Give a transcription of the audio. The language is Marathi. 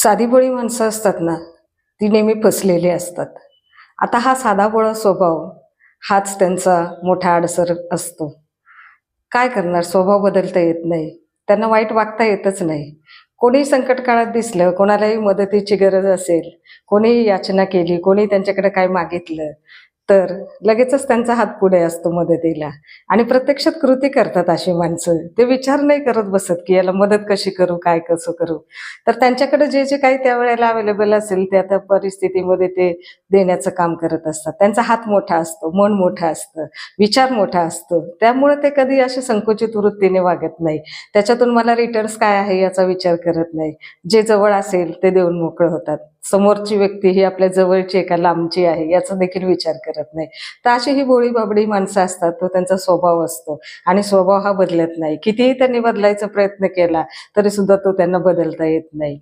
साधीभोळी माणसं असतात ना, ती नेहमी फसलेली असतात. आता हा साधाभोळा स्वभाव हाच त्यांचा मोठा अडसर असतो. काय करणार? स्वभाव बदलता येत नाही. त्यांना वाईट वागता येतच नाही. कोणी संकट काळात दिसलं, कोणालाही मदतीची गरज असेल, कोणीही याचना केली, कोणी त्यांच्याकडे काय मागितलं, तर लगेचच त्यांचा हात पुढे असतो मदतीला आणि प्रत्यक्षात कृती करतात अशी माणसं. ते विचार नाही करत बसत, की याला मदत कशी करू, काय कसं करू? तर त्यांच्याकडे जे काही त्यावेळेला अवेलेबल असेल, त्या परिस्थितीमध्ये ते देण्याचं काम करत असतात. त्यांचा हात मोठा असतो, मन मोठं असतं, विचार मोठा असतो. त्यामुळे ते कधी असे संकुचित वृत्तीने वागत नाही. त्याच्यातून मला रिटर्न्स काय आहे याचा विचार करत नाही. जे जवळ असेल ते देऊन मोकळे होतात. समोरची व्यक्ती ही आपल्या जवळची आहे का लांबची आहे याचा देखील विचार करत नाही. तर अशी ही भोळी-भाबडी माणसं असतात. तो त्यांचा स्वभाव असतो आणि स्वभाव हा बदलत नाही. कितीही त्यांनी बदलायचा प्रयत्न केला, तरी सुद्धा तो त्यांना बदलता येत नाही.